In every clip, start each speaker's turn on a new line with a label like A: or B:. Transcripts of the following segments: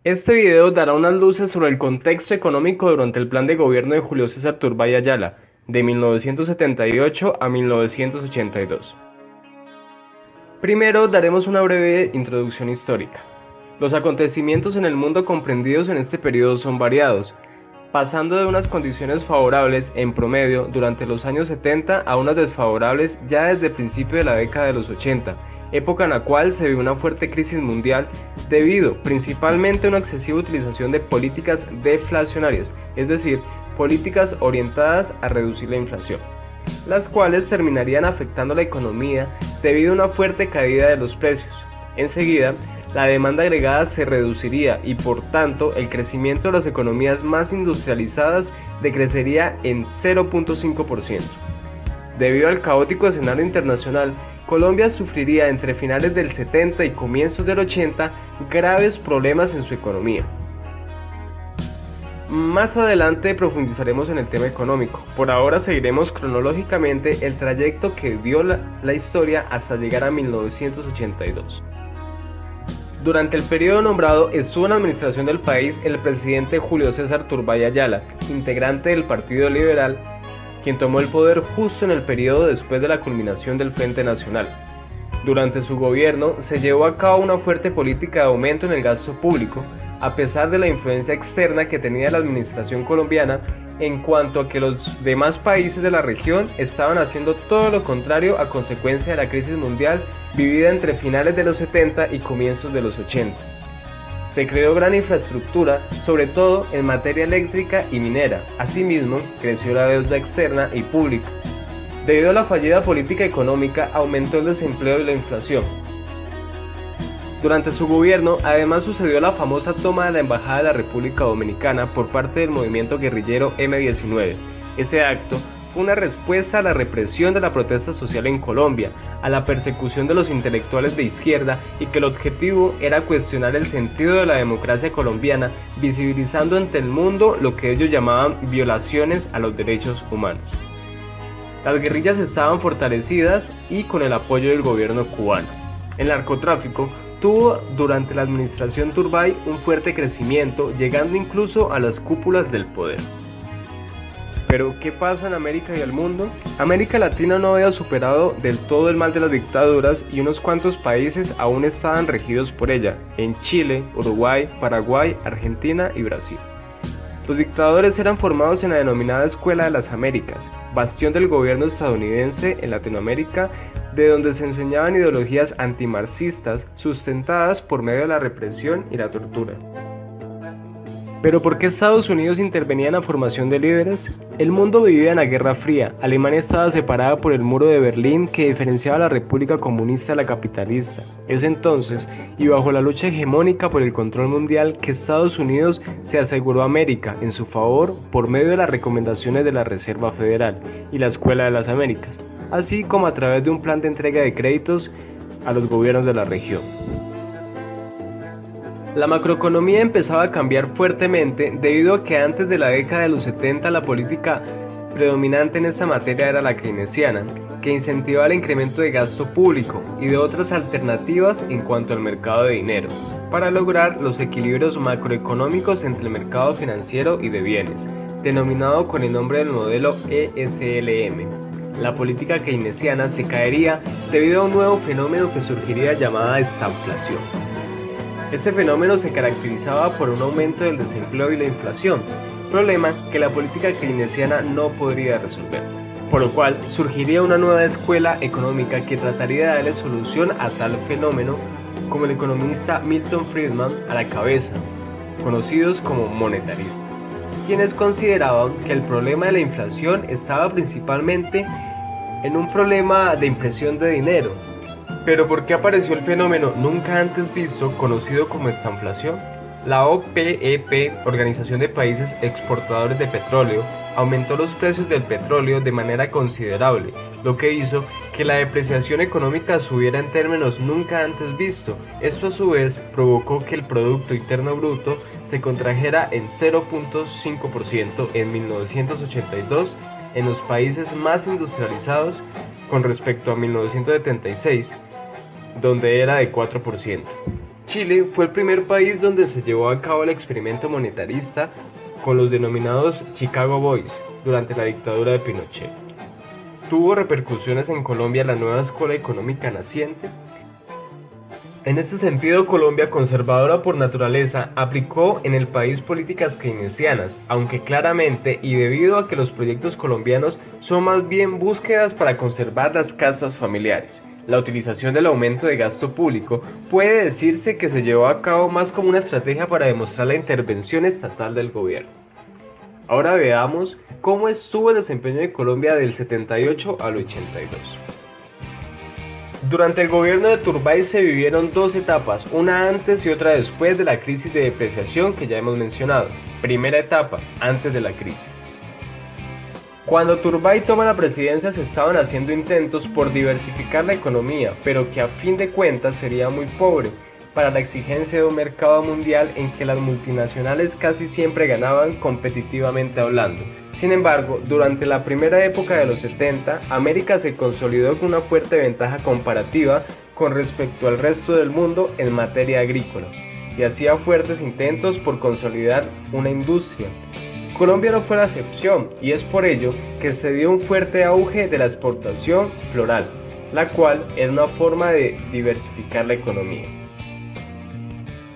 A: Este video dará unas luces sobre el contexto económico durante el plan de gobierno de Julio César Turbay Ayala, de 1978 a 1982. Primero daremos una breve introducción histórica. Los acontecimientos en el mundo comprendidos en este periodo son variados, pasando de unas condiciones favorables en promedio durante los años 70 a unas desfavorables ya desde el principio de la década de los 80, época en la cual se vivió una fuerte crisis mundial debido principalmente a una excesiva utilización de políticas deflacionarias, es decir, políticas orientadas a reducir la inflación, las cuales terminarían afectando la economía debido a una fuerte caída de los precios. Enseguida, la demanda agregada se reduciría y por tanto el crecimiento de las economías más industrializadas decrecería en 0.5%. Debido al caótico escenario internacional, Colombia sufriría entre finales del 70 y comienzos del 80 graves problemas en su economía. Más adelante profundizaremos en el tema económico. Por ahora seguiremos cronológicamente el trayecto que dio la historia hasta llegar a 1982. Durante el periodo nombrado estuvo en la administración del país el presidente Julio César Turbay Ayala, integrante del Partido Liberal, quien tomó el poder justo en el periodo después de la culminación del Frente Nacional. Durante su gobierno se llevó a cabo una fuerte política de aumento en el gasto público, a pesar de la influencia externa que tenía la administración colombiana en cuanto a que los demás países de la región estaban haciendo todo lo contrario a consecuencia de la crisis mundial vivida entre finales de los 70 y comienzos de los 80. Se creó gran infraestructura, sobre todo en materia eléctrica y minera. Asimismo, creció la deuda externa y pública. Debido a la fallida política económica, aumentó el desempleo y la inflación. Durante su gobierno, además sucedió la famosa toma de la Embajada de la República Dominicana por parte del movimiento guerrillero M-19. Ese acto fue una respuesta a la represión de la protesta social en Colombia, a la persecución de los intelectuales de izquierda y que el objetivo era cuestionar el sentido de la democracia colombiana, visibilizando ante el mundo lo que ellos llamaban violaciones a los derechos humanos. Las guerrillas estaban fortalecidas y con el apoyo del gobierno cubano. El narcotráfico tuvo durante la administración Turbay un fuerte crecimiento, llegando incluso a las cúpulas del poder. Pero, ¿qué pasa en América y el mundo? América Latina no había superado del todo el mal de las dictaduras y unos cuantos países aún estaban regidos por ella, en Chile, Uruguay, Paraguay, Argentina y Brasil. Los dictadores eran formados en la denominada Escuela de las Américas, bastión del gobierno estadounidense en Latinoamérica, de donde se enseñaban ideologías antimarxistas sustentadas por medio de la represión y la tortura. ¿Pero por qué Estados Unidos intervenía en la formación de líderes? El mundo vivía en la Guerra Fría. Alemania estaba separada por el muro de Berlín que diferenciaba a la República Comunista de la capitalista. Es entonces, y bajo la lucha hegemónica por el control mundial, que Estados Unidos se aseguró a América en su favor por medio de las recomendaciones de la Reserva Federal y la Escuela de las Américas, así como a través de un plan de entrega de créditos a los gobiernos de la región. La macroeconomía empezaba a cambiar fuertemente debido a que antes de la década de los 70 la política predominante en esta materia era la keynesiana, que incentivaba el incremento de gasto público y de otras alternativas en cuanto al mercado de dinero, para lograr los equilibrios macroeconómicos entre el mercado financiero y de bienes, denominado con el nombre del modelo ESLM. La política keynesiana se caería debido a un nuevo fenómeno que surgiría llamada estanflación. Este fenómeno se caracterizaba por un aumento del desempleo y la inflación, problema que la política keynesiana no podría resolver, por lo cual surgiría una nueva escuela económica que trataría de darle solución a tal fenómeno, como el economista Milton Friedman a la cabeza, conocidos como monetaristas, quienes consideraban que el problema de la inflación estaba principalmente en un problema de impresión de dinero. ¿Pero por qué apareció el fenómeno nunca antes visto conocido como estanflación? La OPEP, Organización de Países Exportadores de Petróleo, aumentó los precios del petróleo de manera considerable, lo que hizo que la depreciación económica subiera en términos nunca antes visto. Esto a su vez provocó que el Producto Interno Bruto se contrajera en 0.5% en 1982 en los países más industrializados con respecto a 1976, donde era de 4%. Chile fue el primer país donde se llevó a cabo el experimento monetarista con los denominados Chicago Boys durante la dictadura de Pinochet. ¿Tuvo repercusiones en Colombia la nueva escuela económica naciente? En este sentido, Colombia, conservadora por naturaleza, aplicó en el país políticas keynesianas, aunque claramente y debido a que los proyectos colombianos son más bien búsquedas para conservar las casas familiares. La utilización del aumento de gasto público puede decirse que se llevó a cabo más como una estrategia para demostrar la intervención estatal del gobierno. Ahora veamos cómo estuvo el desempeño de Colombia del 78 al 82. Durante el gobierno de Turbay se vivieron dos etapas, una antes y otra después de la crisis de depreciación que ya hemos mencionado. Primera etapa, antes de la crisis. Cuando Turbay toma la presidencia se estaban haciendo intentos por diversificar la economía, pero que a fin de cuentas sería muy pobre para la exigencia de un mercado mundial en que las multinacionales casi siempre ganaban competitivamente hablando. Sin embargo, durante la primera época de los 70, América se consolidó con una fuerte ventaja comparativa con respecto al resto del mundo en materia agrícola, y hacía fuertes intentos por consolidar una industria. Colombia no fue la excepción, y es por ello que se dio un fuerte auge de la exportación floral, la cual es una forma de diversificar la economía.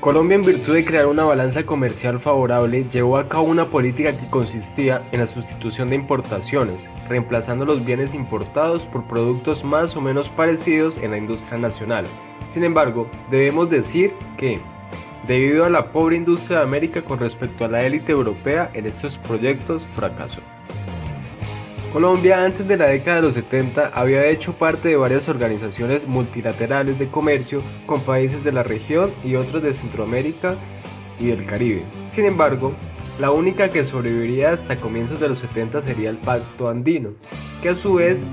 A: Colombia, en virtud de crear una balanza comercial favorable, llevó a cabo una política que consistía en la sustitución de importaciones, reemplazando los bienes importados por productos más o menos parecidos en la industria nacional. Sin embargo, debemos decir que, debido a la pobre industria de América con respecto a la élite europea, en estos proyectos fracasó. Colombia, antes de la década de los 70, había hecho parte de varias organizaciones multilaterales de comercio con países de la región y otros de Centroamérica y del Caribe. Sin embargo, la única que sobreviviría hasta comienzos de los 70 sería el Pacto Andino, que a su vez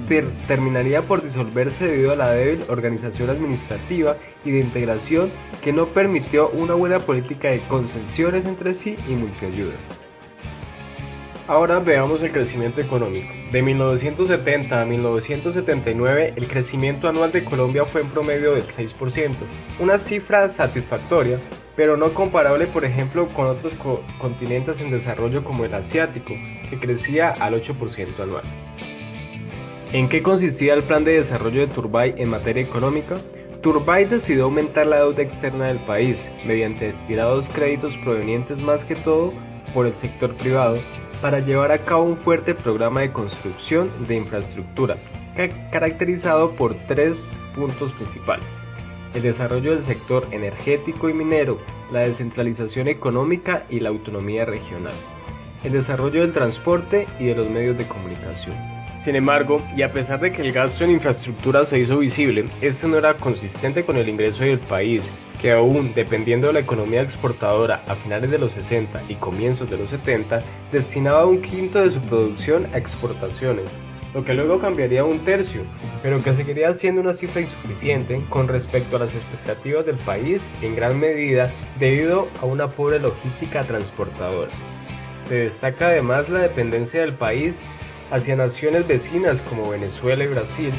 A: terminaría por disolverse debido a la débil organización administrativa y de integración que no permitió una buena política de concesiones entre sí y multiayuda. Ahora veamos el crecimiento económico. De 1970 a 1979, el crecimiento anual de Colombia fue en promedio del 6%, una cifra satisfactoria, pero no comparable, por ejemplo, con otros continentes en desarrollo como el asiático, que crecía al 8% anual. ¿En qué consistía el plan de desarrollo de Turbay en materia económica? Turbay decidió aumentar la deuda externa del país mediante estirados créditos provenientes más que todo por el sector privado para llevar a cabo un fuerte programa de construcción de infraestructura caracterizado por tres puntos principales: el desarrollo del sector energético y minero, la descentralización económica y la autonomía regional, el desarrollo del transporte y de los medios de comunicación. Sin embargo, y a pesar de que el gasto en infraestructura se hizo visible, este no era consistente con el ingreso del país, que aún dependiendo de la economía exportadora a finales de los 60 y comienzos de los 70, destinaba un quinto de su producción a exportaciones, lo que luego cambiaría a un tercio, pero que seguiría siendo una cifra insuficiente con respecto a las expectativas del país, en gran medida debido a una pobre logística transportadora. Se destaca además la dependencia del país hacia naciones vecinas como Venezuela y Brasil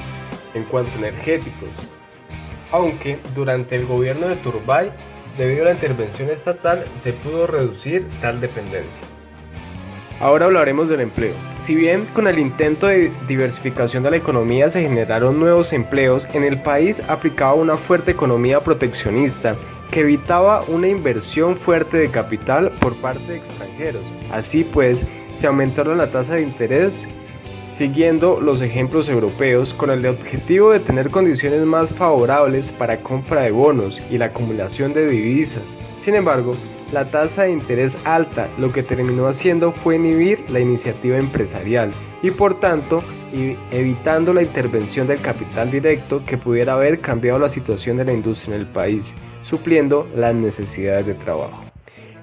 A: en cuanto a energéticos, aunque durante el gobierno de Turbay, debido a la intervención estatal, se pudo reducir tal dependencia. Ahora hablaremos del empleo. Si bien con el intento de diversificación de la economía se generaron nuevos empleos, en el país aplicaba una fuerte economía proteccionista que evitaba una inversión fuerte de capital por parte de extranjeros. Así pues, se aumentaron la tasa de interés siguiendo los ejemplos europeos con el objetivo de tener condiciones más favorables para compra de bonos y la acumulación de divisas. Sin embargo, la tasa de interés alta lo que terminó haciendo fue inhibir la iniciativa empresarial y por tanto evitando la intervención del capital directo que pudiera haber cambiado la situación de la industria en el país, supliendo las necesidades de trabajo.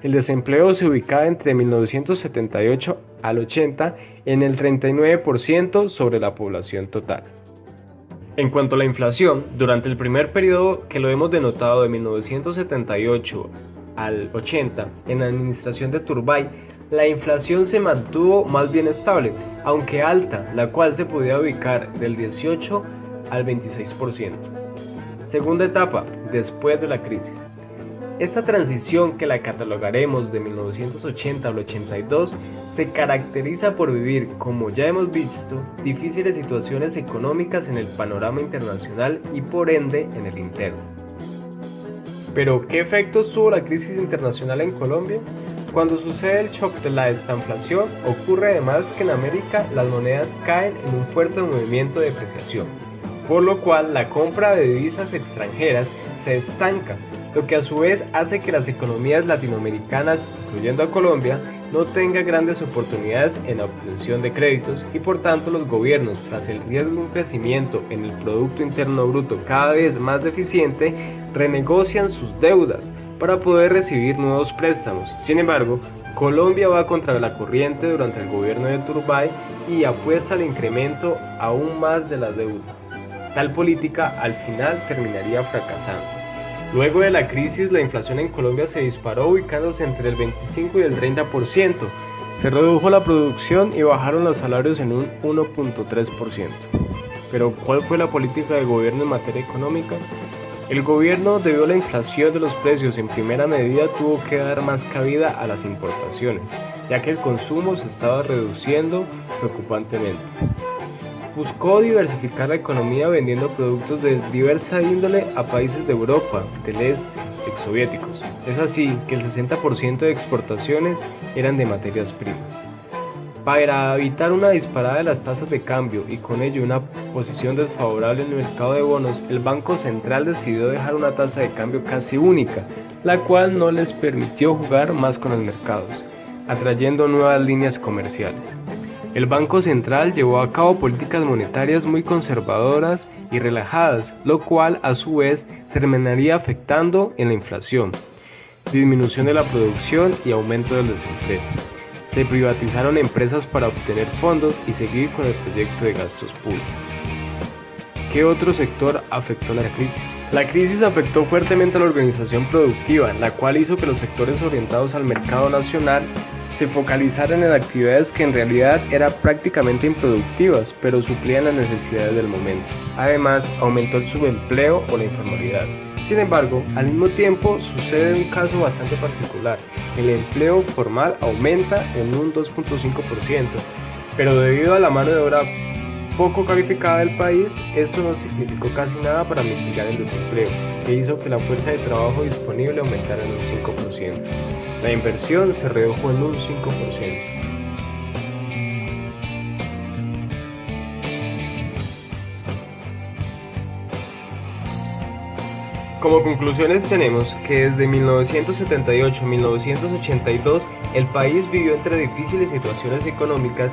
A: El desempleo se ubicaba entre 1978 al 80 en el 39% sobre la población total. En cuanto a la inflación, durante el primer periodo que lo hemos denotado de 1978 al 80, en la administración de Turbay, la inflación se mantuvo más bien estable, aunque alta, la cual se podía ubicar del 18 al 26%. Segunda etapa, después de la crisis. Esta transición, que la catalogaremos de 1980 al 82, se caracteriza por vivir, como ya hemos visto, difíciles situaciones económicas en el panorama internacional y por ende en el interno. Pero, ¿qué efectos tuvo la crisis internacional en Colombia? Cuando sucede el shock de la estanflación, ocurre además que en América las monedas caen en un fuerte movimiento de depreciación, por lo cual la compra de divisas extranjeras se estanca, lo que a su vez hace que las economías latinoamericanas, incluyendo a Colombia, no tengan grandes oportunidades en la obtención de créditos y por tanto los gobiernos, tras el riesgo de un crecimiento en el Producto Interno Bruto cada vez más deficiente, renegocian sus deudas para poder recibir nuevos préstamos. Sin embargo, Colombia va contra la corriente durante el gobierno de Turbay y apuesta al incremento aún más de la deuda. Tal política al final terminaría fracasando. Luego de la crisis, la inflación en Colombia se disparó, ubicándose entre el 25 y el 30%. Se redujo la producción y bajaron los salarios en un 1.3%. Pero, ¿cuál fue la política del gobierno en materia económica? El gobierno, debido a la inflación de los precios en primera medida, tuvo que dar más cabida a las importaciones, ya que el consumo se estaba reduciendo preocupantemente. Buscó diversificar la economía vendiendo productos de diversa índole a países de Europa, del este, exsoviéticos. Es así que el 60% de exportaciones eran de materias primas. Para evitar una disparada de las tasas de cambio y con ello una posición desfavorable en el mercado de bonos, el Banco Central decidió dejar una tasa de cambio casi única, la cual no les permitió jugar más con los mercados, atrayendo nuevas líneas comerciales. El Banco Central llevó a cabo políticas monetarias muy conservadoras y relajadas, lo cual a su vez terminaría afectando en la inflación, disminución de la producción y aumento del desempleo. Se privatizaron empresas para obtener fondos y seguir con el proyecto de gastos públicos. ¿Qué otro sector afectó la crisis? La crisis afectó fuertemente a la organización productiva, la cual hizo que los sectores orientados al mercado nacional se focalizaran en actividades que en realidad eran prácticamente improductivas, pero suplían las necesidades del momento. Además, aumentó el subempleo o la informalidad. Sin embargo, al mismo tiempo sucede un caso bastante particular. El empleo formal aumenta en un 2.5%, pero debido a la mano de obra poco calificada del país, esto no significó casi nada para mitigar el desempleo, que hizo que la fuerza de trabajo disponible aumentara en un 5%. La inversión se redujo en un 5%. Como conclusiones tenemos que desde 1978 a 1982 el país vivió entre difíciles situaciones económicas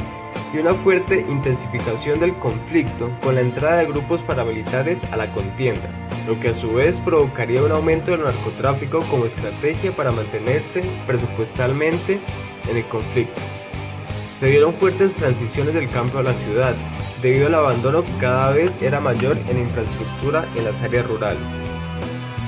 A: y una fuerte intensificación del conflicto con la entrada de grupos paramilitares a la contienda, lo que a su vez provocaría un aumento del narcotráfico como estrategia para mantenerse presupuestalmente en el conflicto. Se dieron fuertes transiciones del campo a la ciudad, debido al abandono que cada vez era mayor en infraestructura en las áreas rurales.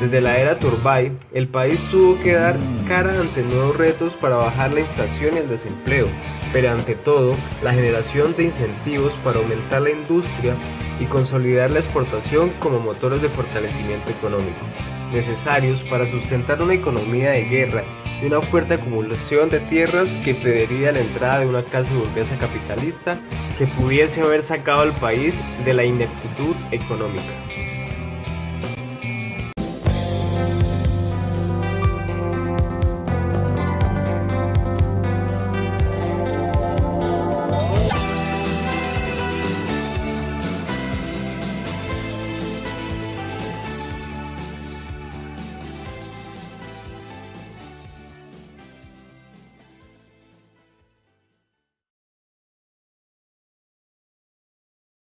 A: Desde la era Turbay, el país tuvo que dar cara ante nuevos retos para bajar la inflación y el desempleo, pero ante todo, la generación de incentivos para aumentar la industria y consolidar la exportación como motores de fortalecimiento económico, necesarios para sustentar una economía de guerra y una fuerte acumulación de tierras que impediría la entrada de una clase burguesa capitalista que pudiese haber sacado al país de la ineptitud económica.